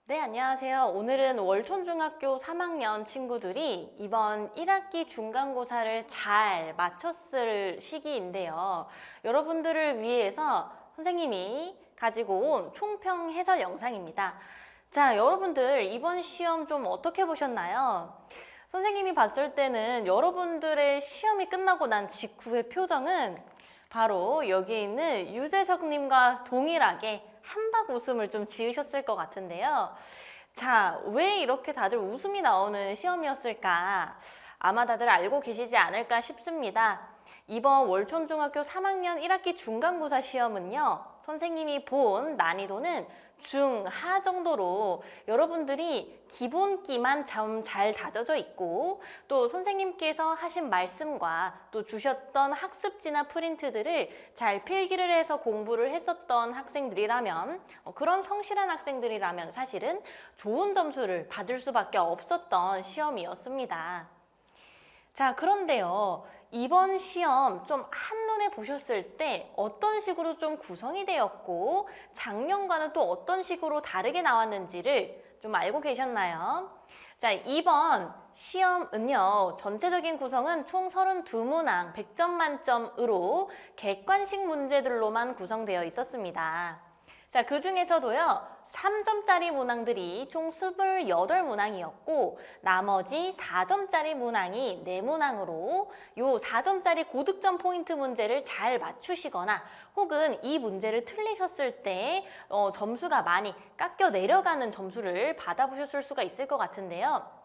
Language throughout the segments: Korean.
네, 안녕하세요. 오늘은 월촌중학교 3학년 친구들이 이번 1학기 중간고사를 잘 마쳤을 시기인데요. 여러분들을 위해서 선생님이 가지고 온 총평 해설 영상입니다. 자, 여러분들 이번 시험 좀 어떻게 보셨나요? 선생님이 봤을 때는 여러분들의 시험이 끝나고 난 직후의 표정은 바로 여기 있는 유재석님과 동일하게 한박 웃음을 좀 지으셨을 것 같은데요. 자, 왜 이렇게 다들 웃음이 나오는 시험이었을까? 아마 다들 알고 계시지 않을까 싶습니다. 이번 월촌중학교 3학년 1학기 중간고사 시험은요, 선생님이 본 난이도는 중하 정도로 여러분들이 기본기만 좀 잘 다져져 있고 또 선생님께서 하신 말씀과 또 주셨던 학습지나 프린트들을 잘 필기를 해서 공부를 했었던 학생들이라면 그런 성실한 학생들이라면 사실은 좋은 점수를 받을 수밖에 없었던 시험이었습니다. 자, 그런데요. 이번 시험 좀 한눈에 보셨을 때 어떤 식으로 좀 구성이 되었고 작년과는 또 어떤 식으로 다르게 나왔는지를 좀 알고 계셨나요? 자, 이번 시험은요. 전체적인 구성은 총 32문항 100점 만점으로 객관식 문제들로만 구성되어 있었습니다. 자, 그 중에서도요, 3점짜리 문항들이 총 28문항이었고, 나머지 4점짜리 문항이 4문항으로 요 4점짜리 고득점 포인트 문제를 잘 맞추시거나 혹은 이 문제를 틀리셨을 때 점수가 많이 깎여 내려가는 점수를 받아보셨을 수가 있을 것 같은데요.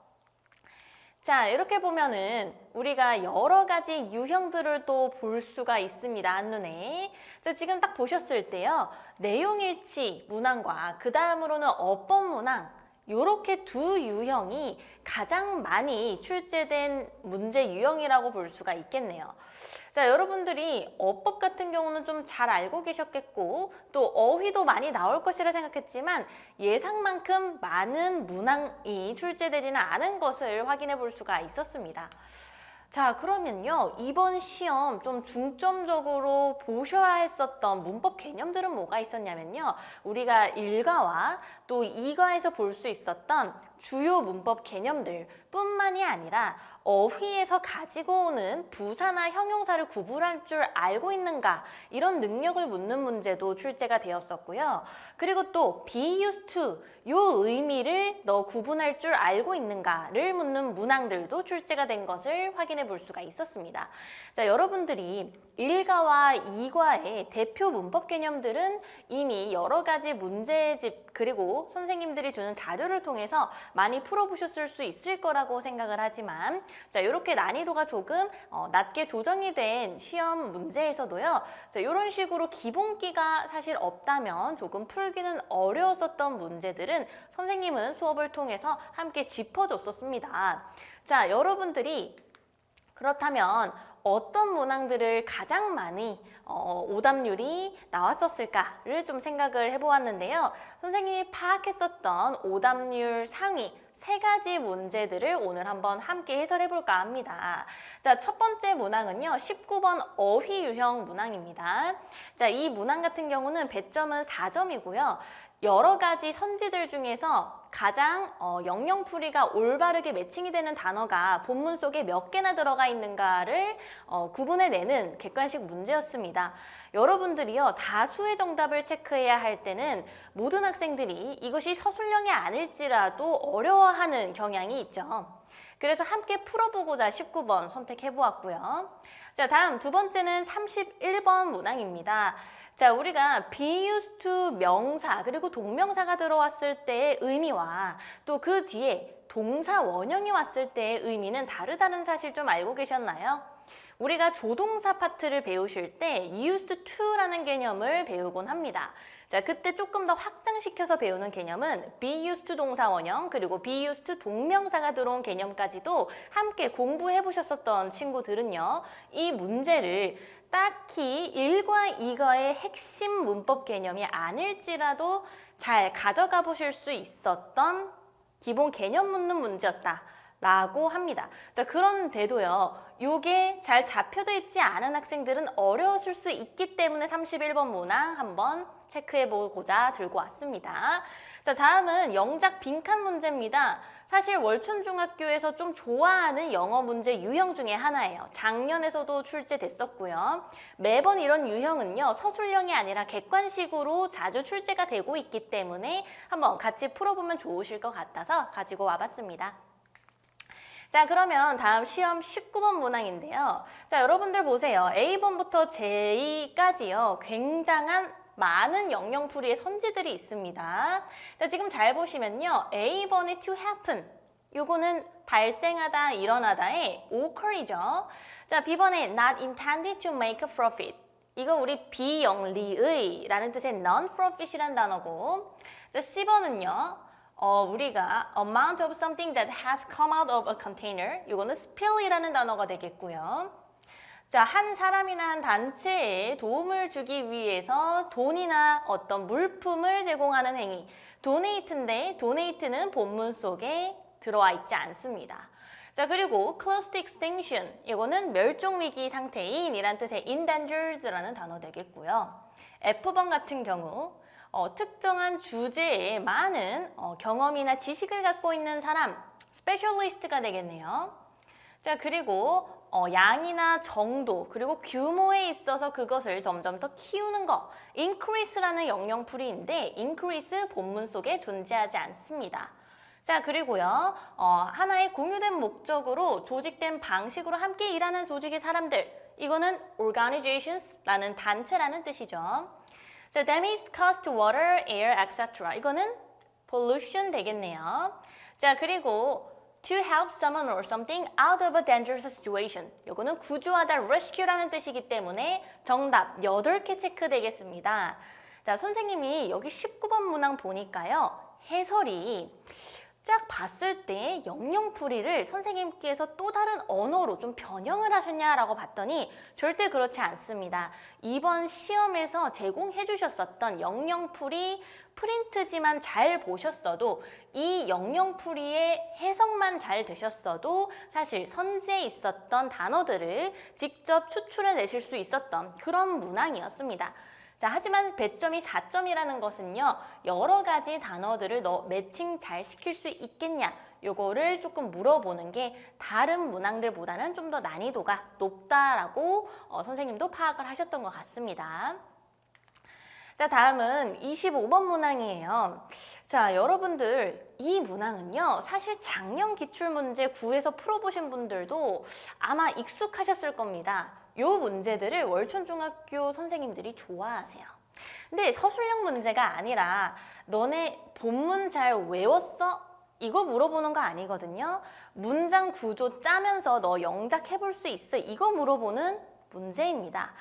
자, 이렇게 보면은 우리가 여러 가지 유형들을 또 볼 수가 있습니다. 한눈에. 자, 지금 딱 보셨을 때요. 내용일치 문항과 그 다음으로는 어법 문항 요렇게 두 유형이 가장 많이 출제된 문제 유형이라고 볼 수가 있겠네요. 자, 여러분들이 어법 같은 경우는 좀 잘 알고 계셨겠고 또 어휘도 많이 나올 것이라 생각했지만 예상만큼 많은 문항이 출제되지는 않은 것을 확인해 볼 수가 있었습니다. 자, 그러면요. 이번 시험 좀 중점적으로 보셔야 했었던 문법 개념들은 뭐가 있었냐면요. 우리가 1과와 또 2과에서 볼 수 있었던 주요 문법 개념들 뿐만이 아니라 어휘에서 가지고 오는 부사나 형용사를 구분할 줄 알고 있는가 이런 능력을 묻는 문제도 출제가 되었었고요. 그리고 또 be used to 요 의미를 너 구분할 줄 알고 있는가를 묻는 문항들도 출제가 된 것을 확인해 볼 수가 있었습니다. 자, 여러분들이 1과와 2과의 대표 문법 개념들은 이미 여러 가지 문제집 그리고 선생님들이 주는 자료를 통해서 많이 풀어보셨을 수 있을 거라고 생각을 하지만 자, 이렇게 난이도가 조금 낮게 조정이 된 시험 문제에서도요. 자, 이런 식으로 기본기가 사실 없다면 조금 풀기는 어려웠었던 문제들은 선생님은 수업을 통해서 함께 짚어줬었습니다. 자, 여러분들이 그렇다면 어떤 문항들을 가장 많이 오답률이 나왔었을까를 좀 생각을 해보았는데요. 선생님이 파악했었던 오답률 상위 3가지 문제들을 오늘 한번 함께 해설해 볼까 합니다. 자, 첫 번째 문항은요. 19번 어휘 유형 문항입니다. 자, 이 문항 같은 경우는 배점은 4점이고요. 여러 가지 선지들 중에서 가장 영영풀이가 올바르게 매칭이 되는 단어가 본문 속에 몇 개나 들어가 있는가를 구분해내는 객관식 문제였습니다. 여러분들이요 다수의 정답을 체크해야 할 때는 모든 학생들이 이것이 서술형이 아닐지라도 어려워하는 경향이 있죠. 그래서 함께 풀어보고자 19번 선택해보았고요. 자, 다음 두 번째는 31번 문항입니다. 자, 우리가 be used to 명사 그리고 동명사가 들어왔을 때의 의미와 또 그 뒤에 동사 원형이 왔을 때의 의미는 다르다는 사실 좀 알고 계셨나요? 우리가 조동사 파트를 배우실 때 used to라는 개념을 배우곤 합니다. 자, 그때 조금 더 확장시켜서 배우는 개념은 be used 동사 원형 그리고 be used 동명사가 들어온 개념까지도 함께 공부해 보셨었던 친구들은요. 이 문제를 딱히 1과 2과의 핵심 문법 개념이 아닐지라도 잘 가져가 보실 수 있었던 기본 개념 묻는 문제였다 라고 합니다. 자, 그런데도요, 요게 잘 잡혀져 있지 않은 학생들은 어려웠을 수 있기 때문에 31번 문항 한번 체크해보고자 들고 왔습니다. 자, 다음은 영작 빈칸 문제입니다. 사실 월촌중학교에서 좀 좋아하는 영어 문제 유형 중에 하나예요. 작년에서도 출제됐었고요. 매번 이런 유형은요, 서술형이 아니라 객관식으로 자주 출제가 되고 있기 때문에 한번 같이 풀어보면 좋으실 것 같아서 가지고 와봤습니다. 자, 그러면 다음 시험 19번 문항인데요. 자, 여러분들 보세요. A번부터 J까지요. 굉장한 많은 영영풀이의 선지들이 있습니다. 자, 지금 잘 보시면요. A번의 to happen. 요거는 발생하다, 일어나다의 occur이죠. 자, B번에 not intended to make a profit. 이거 우리 비영리의 라는 뜻의 non-profit이란 단어고. 자, C번은요. 우리가 amount of something that has come out of a container, 이거는 spill이라는 단어가 되겠고요. 자, 한 사람이나 한 단체에 도움을 주기 위해서 돈이나 어떤 물품을 제공하는 행위, donate인데 donate는 본문 속에 들어와 있지 않습니다. 자, 그리고 close to extinction, 이거는 멸종위기 상태인 이란 뜻의 endangered라는 단어 되겠고요. F번 같은 경우 특정한 주제에 많은 경험이나 지식을 갖고 있는 사람, 스페셜리스트가 되겠네요. 자, 그리고 양이나 정도, 그리고 규모에 있어서 그것을 점점 더 키우는 거, increase라는 영영풀이인데 increase 본문 속에 존재하지 않습니다. 자, 그리고요, 하나의 공유된 목적으로 조직된 방식으로 함께 일하는 조직의 사람들, 이거는 organizations라는 단체라는 뜻이죠. 자, damage caused to water, air, etc. 이거는 pollution 되겠네요. 자, 그리고 to help someone or something out of a dangerous situation. 이거는 구조하다, rescue라는 뜻이기 때문에 정답 8개 체크되겠습니다. 자, 선생님이 여기 19번 문항 보니까요. 해설이 쫙 봤을 때 영영풀이를 선생님께서 또 다른 언어로 좀 변형을 하셨냐라고 봤더니 절대 그렇지 않습니다. 이번 시험에서 제공해 주셨었던 영영풀이 프린트지만 잘 보셨어도 이 영영풀이의 해석만 잘 되셨어도 사실 선지에 있었던 단어들을 직접 추출해 내실 수 있었던 그런 문항이었습니다. 자, 하지만 배점이 4점이라는 것은요, 여러 가지 단어들을 매칭 잘 시킬 수 있겠냐, 요거를 조금 물어보는 게 다른 문항들보다는 좀 더 난이도가 높다라고 선생님도 파악을 하셨던 것 같습니다. 자, 다음은 25번 문항이에요. 자, 여러분들 이 문항은요, 사실 작년 기출문제 9에서 풀어보신 분들도 아마 익숙하셨을 겁니다. 요 문제들을 월촌중학교 선생님들이 좋아하세요. 근데 서술형 문제가 아니라 너네 본문 잘 외웠어? 이거 물어보는 거 아니거든요. 문장 구조 짜면서 너 영작 해볼 수 있어? 이거 물어보는 문제입니다.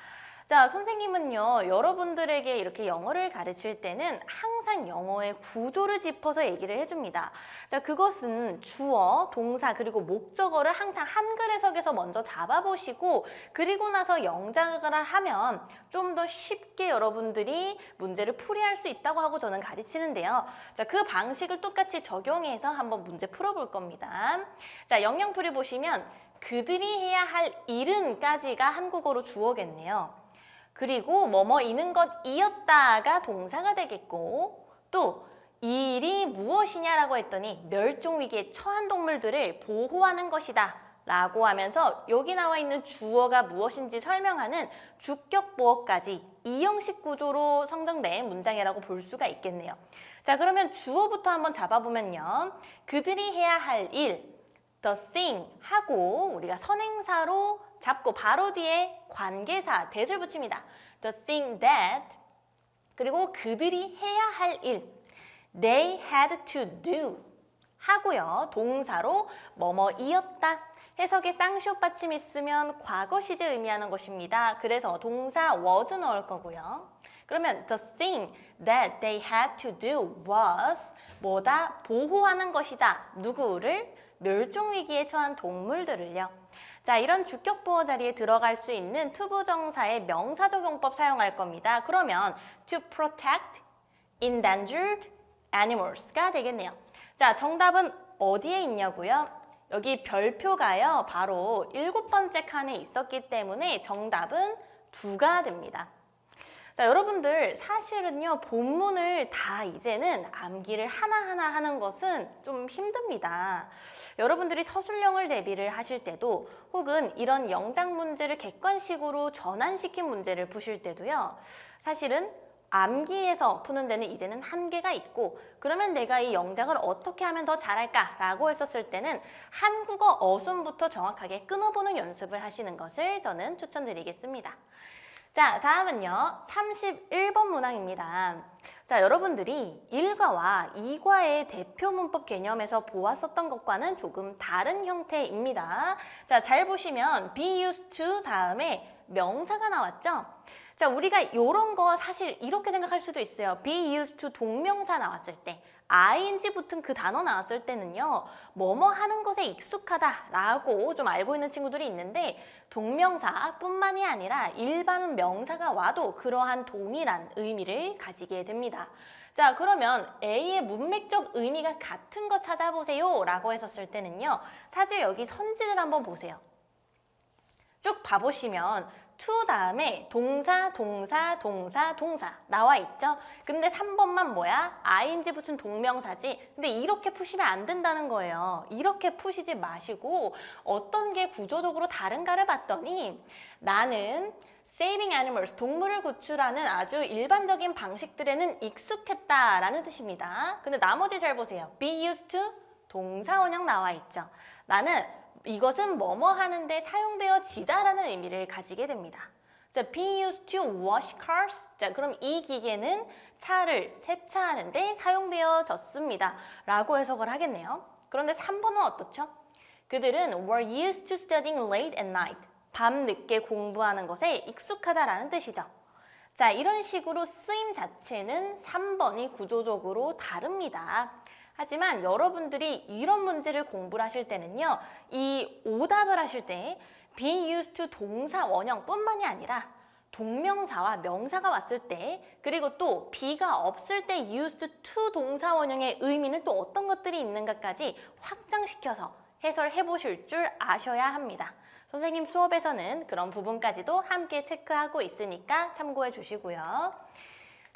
자, 선생님은요, 여러분들에게 이렇게 영어를 가르칠 때는 항상 영어의 구조를 짚어서 얘기를 해줍니다. 자, 그것은 주어, 동사, 그리고 목적어를 항상 한글 해석에서 먼저 잡아보시고 그리고 나서 영작을 하면 좀 더 쉽게 여러분들이 문제를 풀이할 수 있다고 하고 저는 가르치는데요. 자, 그 방식을 똑같이 적용해서 한번 문제 풀어볼 겁니다. 자, 영영풀이 보시면 그들이 해야 할 일은까지가 한국어로 주어겠네요. 그리고 뭐뭐이는 것이었다가 동사가 되겠고 또 이 일이 무엇이냐라고 했더니 멸종위기에 처한 동물들을 보호하는 것이다 라고 하면서 여기 나와 있는 주어가 무엇인지 설명하는 주격보어까지 이 형식 구조로 성정된 문장이라고 볼 수가 있겠네요. 자, 그러면 주어부터 한번 잡아보면요. 그들이 해야 할 일, the thing 하고 우리가 선행사로 잡고 바로 뒤에 관계사 that을 붙입니다. The thing that 그리고 그들이 해야 할 일 they had to do 하고요. 동사로 뭐뭐이었다. 해석에 쌍시옷 받침 있으면 과거 시제 의미하는 것입니다. 그래서 동사 was 넣을 거고요. 그러면 the thing that they had to do was 뭐다? 보호하는 것이다. 누구를? 멸종위기에 처한 동물들을요. 자, 이런 주격보어 자리에 들어갈 수 있는 투부정사의 명사적 용법 사용할 겁니다. 그러면 to protect endangered animals가 되겠네요. 자, 정답은 어디에 있냐고요? 여기 별표가요, 바로 7번째 칸에 있었기 때문에 정답은 2가 됩니다. 자, 여러분들 사실은요, 본문을 다 이제는 암기를 하나하나 하는 것은 좀 힘듭니다. 여러분들이 서술형을 대비를 하실 때도 혹은 이런 영작 문제를 객관식으로 전환시킨 문제를 푸실 때도요, 사실은 암기해서 푸는 데는 이제는 한계가 있고, 그러면 내가 이 영작을 어떻게 하면 더 잘할까? 라고 했었을 때는 한국어 어순부터 정확하게 끊어보는 연습을 하시는 것을 저는 추천드리겠습니다. 자, 다음은요, 31번 문항입니다. 자, 여러분들이 1과와 2과의 대표 문법 개념에서 보았었던 것과는 조금 다른 형태입니다. 자, 잘 보시면 be used to 다음에 명사가 나왔죠? 자, 우리가 이런 거 사실 이렇게 생각할 수도 있어요. be used to 동명사 나왔을 때, ing 붙은 그 단어 나왔을 때는요, 뭐뭐 하는 것에 익숙하다라고 좀 알고 있는 친구들이 있는데, 동명사뿐만이 아니라 일반 명사가 와도 그러한 동일한 의미를 가지게 됩니다. 자, 그러면 A의 문맥적 의미가 같은 거 찾아보세요 라고 했었을 때는요, 사실 여기 선지를 한번 보세요. 쭉 봐보시면 to 다음에 동사, 동사, 동사, 동사 나와 있죠? 근데 3번만 뭐야? ing 붙은 동명사지. 근데 이렇게 푸시면 안 된다는 거예요. 이렇게 푸시지 마시고 어떤 게 구조적으로 다른가를 봤더니 나는 saving animals, 동물을 구출하는 아주 일반적인 방식들에는 익숙했다라는 뜻입니다. 근데 나머지 잘 보세요. be used to 동사 원형 나와 있죠? 나는 이것은 뭐뭐 하는데 사용되어지다라는 의미를 가지게 됩니다. 자, be used to wash cars. 자, 그럼 이 기계는 차를 세차하는데 사용되어졌습니다. 라고 해석을 하겠네요. 그런데 3번은 어떻죠? 그들은 were used to studying late at night. 밤 늦게 공부하는 것에 익숙하다라는 뜻이죠. 자, 이런 식으로 쓰임 자체는 3번이 구조적으로 다릅니다. 하지만 여러분들이 이런 문제를 공부를 하실 때는요, 이 오답을 하실 때 be used to 동사 원형뿐만이 아니라 동명사와 명사가 왔을 때, 그리고 또 be가 없을 때 used to 동사 원형의 의미는 또 어떤 것들이 있는가까지 확장시켜서 해설해 보실 줄 아셔야 합니다. 선생님 수업에서는 그런 부분까지도 함께 체크하고 있으니까 참고해 주시고요.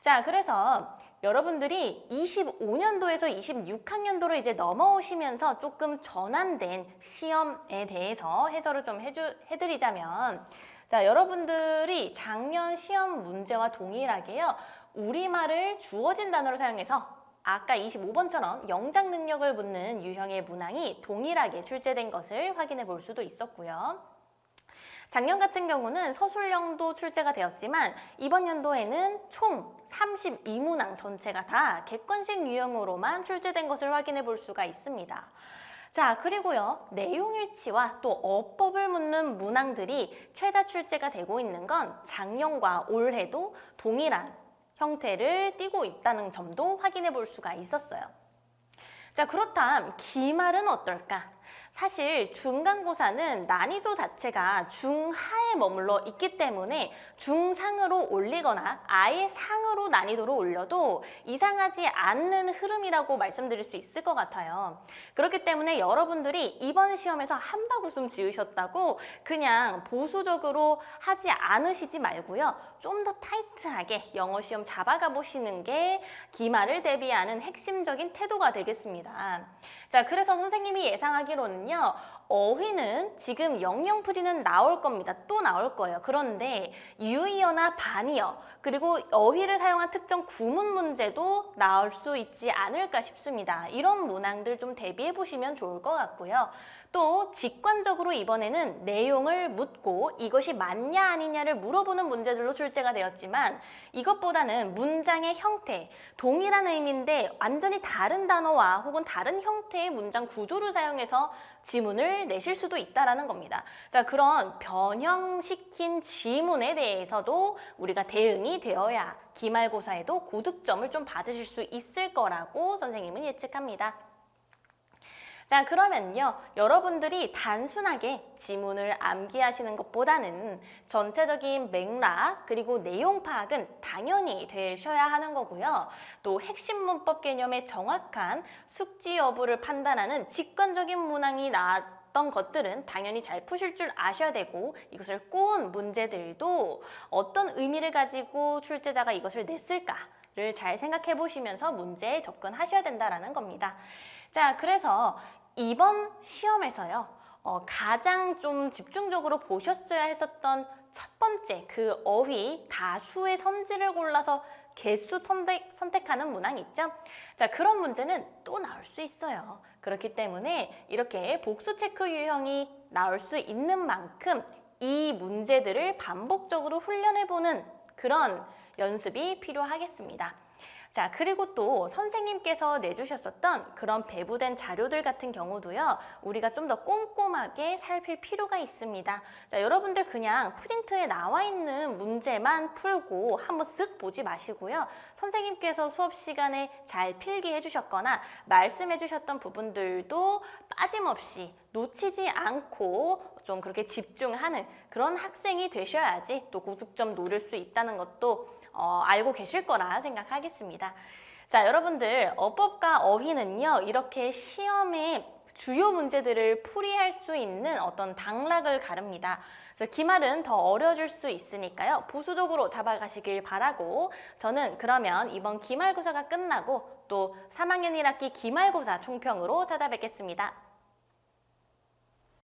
자, 그래서 여러분들이 25년도에서 26학년도로 이제 넘어오시면서 조금 전환된 시험에 대해서 해설을 좀 해드리자면, 자, 여러분들이 작년 시험 문제와 동일하게요, 우리말을 주어진 단어로 사용해서 아까 25번처럼 영작 능력을 묻는 유형의 문항이 동일하게 출제된 것을 확인해 볼 수도 있었고요. 작년 같은 경우는 서술형도 출제가 되었지만 이번 연도에는 총 32문항 전체가 다 객관식 유형으로만 출제된 것을 확인해 볼 수가 있습니다. 자, 그리고요, 내용일치와 또 어법을 묻는 문항들이 최다 출제가 되고 있는 건 작년과 올해도 동일한 형태를 띠고 있다는 점도 확인해 볼 수가 있었어요. 자, 그렇다면 기말은 어떨까? 사실 중간고사는 난이도 자체가 중하에 머물러 있기 때문에 중상으로 올리거나 아예 상으로 난이도로 올려도 이상하지 않는 흐름이라고 말씀드릴 수 있을 것 같아요. 그렇기 때문에 여러분들이 이번 시험에서 한바구음 지으셨다고 그냥 보수적으로 하지 않으시지 말고요. 좀 더 타이트하게 영어 시험 잡아가 보시는 게 기말을 대비하는 핵심적인 태도가 되겠습니다. 자, 그래서 선생님이 예상하기로는요, 어휘는 지금 영영풀이는 나올 겁니다. 또 나올 거예요. 그런데 유의어나 반의어, 그리고 어휘를 사용한 특정 구문 문제도 나올 수 있지 않을까 싶습니다. 이런 문항들 좀 대비해 보시면 좋을 것 같고요. 또 직관적으로 이번에는 내용을 묻고 이것이 맞냐 아니냐를 물어보는 문제들로 출제가 되었지만 이것보다는 문장의 형태, 동일한 의미인데 완전히 다른 단어와 혹은 다른 형태의 문장 구조를 사용해서 지문을 내실 수도 있다는 겁니다. 자, 그런 변형시킨 지문에 대해서도 우리가 대응이 되어야 기말고사에도 고득점을 좀 받으실 수 있을 거라고 선생님은 예측합니다. 자, 그러면요. 여러분들이 단순하게 지문을 암기하시는 것보다는 전체적인 맥락 그리고 내용 파악은 당연히 되셔야 하는 거고요. 또 핵심 문법 개념의 정확한 숙지 여부를 판단하는 직관적인 문항이 나왔던 것들은 당연히 잘 푸실 줄 아셔야 되고, 이것을 꼬은 문제들도 어떤 의미를 가지고 출제자가 이것을 냈을까를 잘 생각해 보시면서 문제에 접근하셔야 된다는 겁니다. 자, 그래서 이번 시험에서요, 가장 좀 집중적으로 보셨어야 했었던 첫 번째 그 어휘, 다수의 선지를 골라서 개수 선택하는 문항 있죠? 자, 그런 문제는 또 나올 수 있어요. 그렇기 때문에 이렇게 복수 체크 유형이 나올 수 있는 만큼 이 문제들을 반복적으로 훈련해보는 그런 연습이 필요하겠습니다. 자, 그리고 또 선생님께서 내주셨었던 그런 배부된 자료들 같은 경우도요, 우리가 좀 더 꼼꼼하게 살필 필요가 있습니다. 자, 여러분들 그냥 프린트에 나와 있는 문제만 풀고 한번 쓱 보지 마시고요. 선생님께서 수업 시간에 잘 필기해 주셨거나 말씀해 주셨던 부분들도 빠짐없이 놓치지 않고 좀 그렇게 집중하는 그런 학생이 되셔야지 또 고득점 노릴 수 있다는 것도 알고 계실 거라 생각하겠습니다. 자, 여러분들 어법과 어휘는요, 이렇게 시험의 주요 문제들을 풀이할 수 있는 어떤 당락을 가릅니다. 그래서 기말은 더 어려질 수 있으니까요, 보수적으로 잡아가시길 바라고, 저는 그러면 이번 기말고사가 끝나고 또 3학년 1학기 기말고사 총평으로 찾아뵙겠습니다.